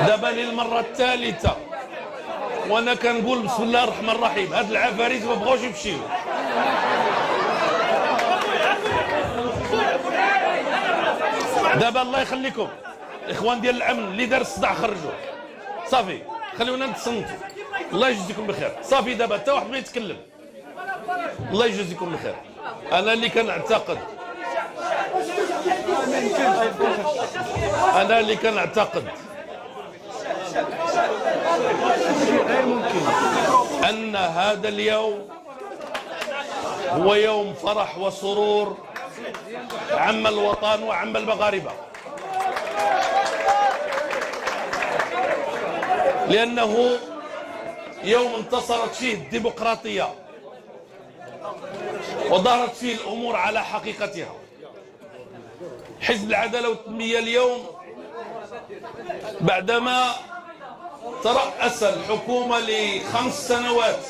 دابا للمره الثالثه وانا كنقول بسم الله الرحمن الرحيم. هاد العفاريت ما بغاوش يمشيو. دابا الله يخليكم الاخوان ديال الامن اللي دار الصداع خرجوا صافي، خليونا نتصنتوا. الله يجزيكم بخير. صافي دابا حتى واحد ما يتكلم. الله يجزيكم بخير. انا اللي كنعتقد أن هذا اليوم هو يوم فرح وسرور عم الوطن وعم المغاربة، لأنه يوم انتصرت فيه الديمقراطية وظهرت فيه الأمور على حقيقتها. حزب العدالة والتنمية اليوم بعدما ترأس الحكومة ل5 سنوات،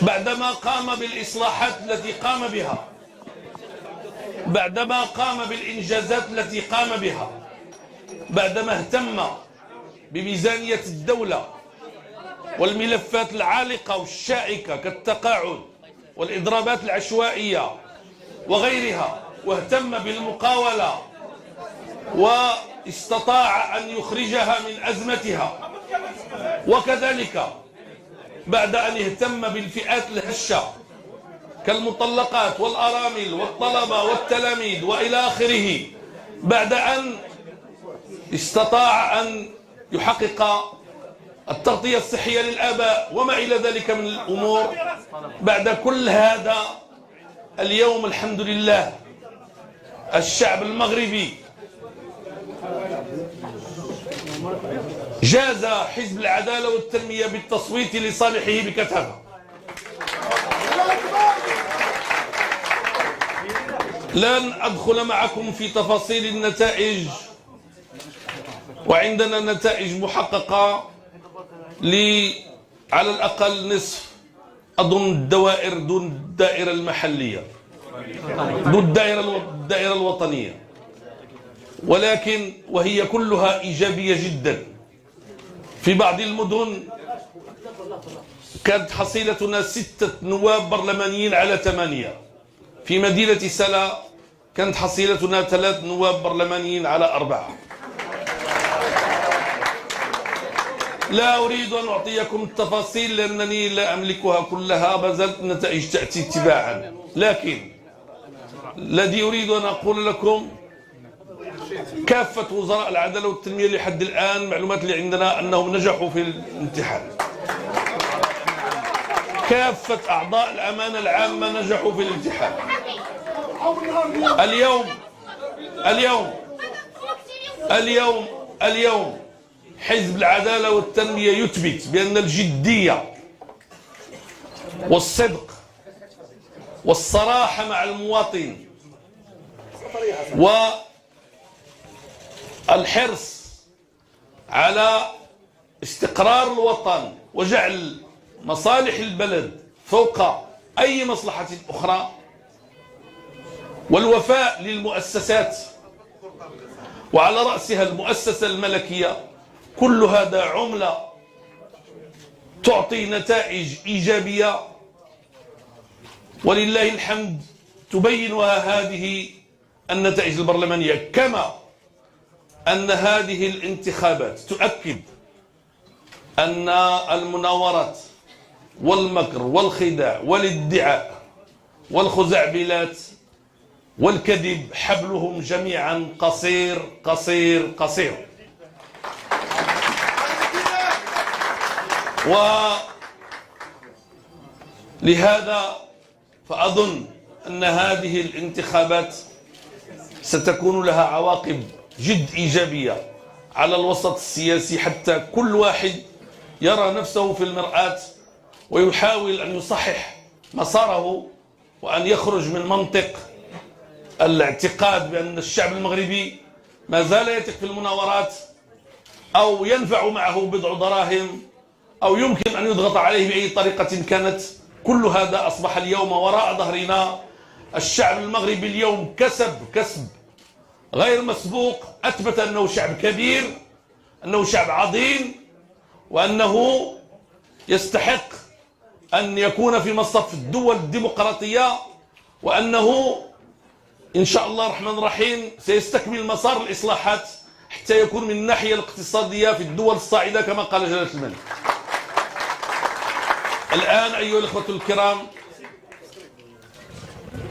بعدما قام بالإصلاحات التي قام بها، بعدما قام بالإنجازات التي قام بها، بعدما اهتم بميزانية الدولة والملفات العالقة والشائكة كالتقاعد والإضرابات العشوائية وغيرها، واهتم بالمقاولة واستطاع أن يخرجها من أزمتها، وكذلك بعد أن اهتم بالفئات الهشة كالمطلقات والأرامل والطلبة والتلاميذ وإلى آخره، بعد أن استطاع أن يحقق التغطية الصحية للآباء وما إلى ذلك من الأمور، بعد كل هذا اليوم الحمد لله الشعب المغربي جاز حزب العدالة والتنمية بالتصويت لصالحه بكثافة. لن أدخل معكم في تفاصيل النتائج، وعندنا نتائج محققة على الأقل نصف أظن الدوائر دون الدائرة المحلية، دون الدائرة الوطنية، ولكن وهي كلها إيجابية جدا. في بعض المدن كانت حصيلتنا 6 نواب برلمانيين على 8. في مدينة سلا كانت حصيلتنا 3 نواب برلمانيين على 4. لا أريد أن أعطيكم التفاصيل لأنني لا أملكها كلها، ما زالت النتائج تأتي تباعا، لكن الذي أريد أن أقول لكم كافة وزراء العدالة والتنمية لحد الآن المعلومات اللي عندنا أنهم نجحوا في الامتحان. كافة أعضاء الأمانة العامة نجحوا في الامتحان. اليوم حزب العدالة والتنمية يثبت بأن الجدية والصدق والصراحة مع المواطن والحرص على استقرار الوطن وجعل مصالح البلد فوق أي مصلحة أخرى والوفاء للمؤسسات وعلى رأسها المؤسسة الملكية، كل هذا عملة تعطي نتائج إيجابية ولله الحمد تبينها هذه النتائج البرلمانية، كما أن هذه الانتخابات تؤكد أن المناورات والمكر والخداع والادعاء والخزعبلات والكذب حبلهم جميعا قصير قصير قصير. ولهذا فأظن أن هذه الانتخابات ستكون لها عواقب جد إيجابية على الوسط السياسي، حتى كل واحد يرى نفسه في المرآة ويحاول أن يصحح مساره وأن يخرج من منطق الاعتقاد بأن الشعب المغربي ما زال يثق في المناورات أو ينفع معه بضع دراهم أو يمكن أن يضغط عليه بأي طريقة كانت. كل هذا أصبح اليوم وراء ظهرنا. الشعب المغربي اليوم كسب غير مسبوق أثبت أنه شعب كبير، أنه شعب عظيم، وأنه يستحق أن يكون في مصف الدول الديمقراطية، وأنه إن شاء الله الرحمن الرحيم سيستكمل مسار الإصلاحات حتى يكون من الناحية الاقتصادية في الدول الصاعدة كما قال جلالة الملك. الآن أيها الأخوة الكرام،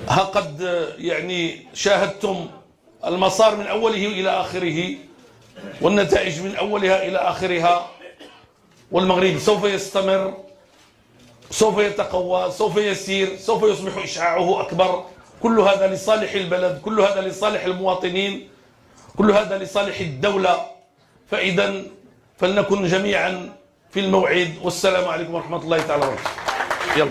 ها قد يعني شاهدتم المسار من أوله إلى آخره والنتائج من أولها إلى آخرها، والمغرب سوف يستمر، سوف يتقوى، سوف يسير، سوف يصبح إشعاعه أكبر. كل هذا لصالح البلد، كل هذا لصالح المواطنين، كل هذا لصالح الدولة. فإذا فلنكن جميعا في الموعد، والسلام عليكم ورحمة الله تعالى وبركاته. يلا.